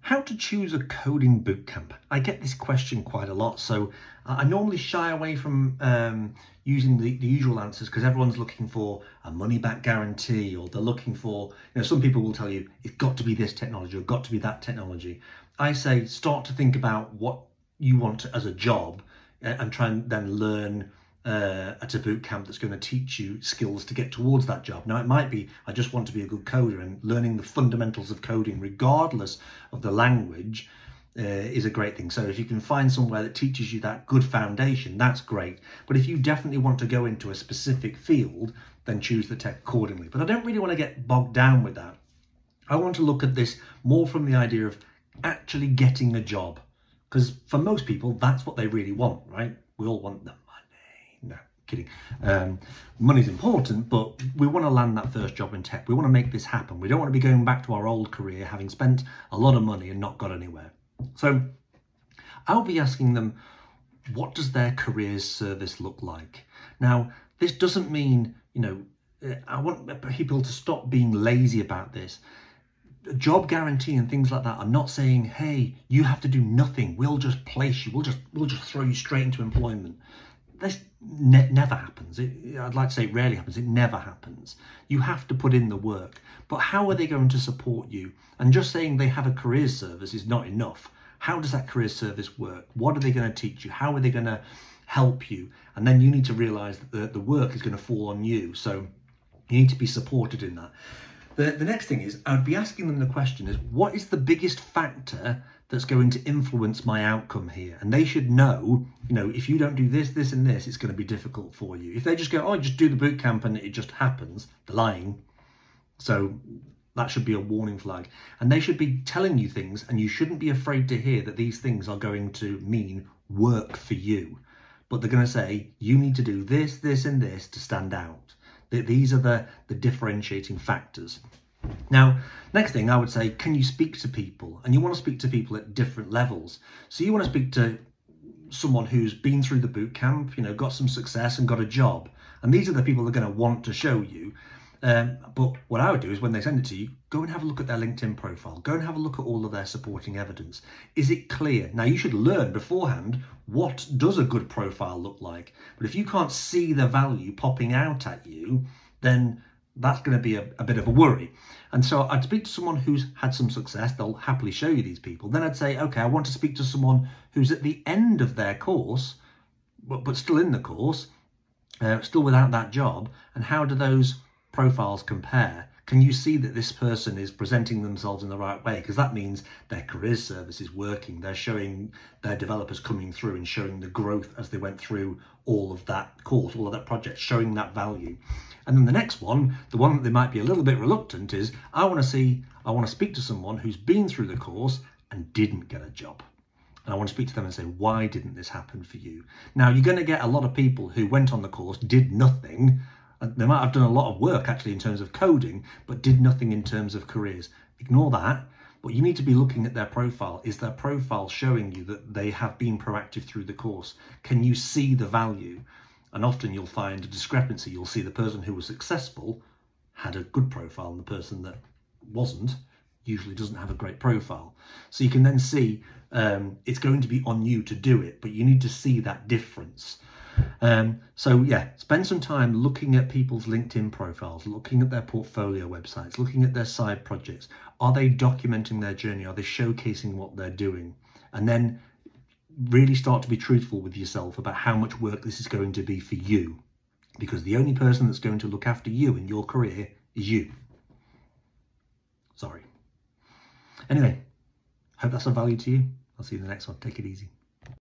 How to choose a coding bootcamp? I get this question quite a lot, so I normally shy away from using the usual answers because everyone's looking for a money-back guarantee, or they're looking for, some people will tell you it's got to be this technology or got to be that technology. I say start to think about what you want as a job and try and then learn at a boot camp that's going to teach you skills to get towards that job. Now, it might be, I just want to be a good coder, and learning the fundamentals of coding, regardless of the language, is a great thing. So if you can find somewhere that teaches you that good foundation, that's great. But if you definitely want to go into a specific field, then choose the tech accordingly. But I don't really want to get bogged down with that. I want to look at this more from the idea of actually getting a job. Because for most people, that's what they really want, right? We all want the money. No, kidding. Money's important, but we want to land that first job in tech. We want to make this happen. We don't want to be going back to our old career, having spent a lot of money and not got anywhere. So I'll be asking them, what does their careers service look like? Now, this doesn't mean, I want people to stop being lazy about this. Job guarantee and things like that are not saying, hey, you have to do nothing. We'll just place you. We'll just throw you straight into employment. This never happens. I'd like to say it rarely happens. It never happens. You have to put in the work. But how are they going to support you? And just saying they have a careers service is not enough. How does that careers service work? What are they going to teach you? How are they going to help you? And then you need to realize that the work is going to fall on you. So you need to be supported in that. The next thing is, I would be asking them the question is, what is the biggest factor that's going to influence my outcome here? And they should know, if you don't do this, this and this, it's going to be difficult for you. If they just go, oh, just do the boot camp and it just happens, they're lying. So that should be a warning flag. And they should be telling you things, and you shouldn't be afraid to hear that these things are going to mean work for you. But they're going to say, you need to do this, this and this to stand out. These are the differentiating factors. Now, next thing I would say, can you speak to people? And you want to speak to people at different levels. So you want to speak to someone who's been through the boot camp, got some success and got a job. And these are the people that are going to want to show you. But what I would do is when they send it to you, go and have a look at their LinkedIn profile. Go and have a look at all of their supporting evidence. Is it clear? Now, you should learn beforehand, what does a good profile look like? But if you can't see the value popping out at you, then that's going to be a bit of a worry. And so I'd speak to someone who's had some success. They'll happily show you these people. Then I'd say, okay, I want to speak to someone who's at the end of their course, but still in the course, still without that job. And how do those profiles compare? Can you see that this person is presenting themselves in the right way? Because that means their career service is working. They're showing their developers coming through and showing the growth as they went through all of that course, all of that project, showing that value. And then the next one, the one that they might be a little bit reluctant, is I want to speak to someone who's been through the course and didn't get a job. And I want to speak to them and say, why didn't this happen for you? Now, you're going to get a lot of people who went on the course, did nothing. They might have done a lot of work actually in terms of coding, but did nothing in terms of careers. Ignore that. But you need to be looking at their profile. Is their profile showing you that they have been proactive through the course? Can you see the value? And often you'll find a discrepancy. You'll see the person who was successful had a good profile, and the person that wasn't usually doesn't have a great profile. So you can then see it's going to be on you to do it, but you need to see that difference. So yeah, spend some time looking at people's LinkedIn profiles, looking at their portfolio websites, looking at their side projects. Are they documenting their journey? Are they showcasing what they're doing? And then really start to be truthful with yourself about how much work this is going to be for you, because the only person that's going to look after you in your career is you. Sorry. Anyway, hope that's of value to you. I'll see you in the next one. Take it easy.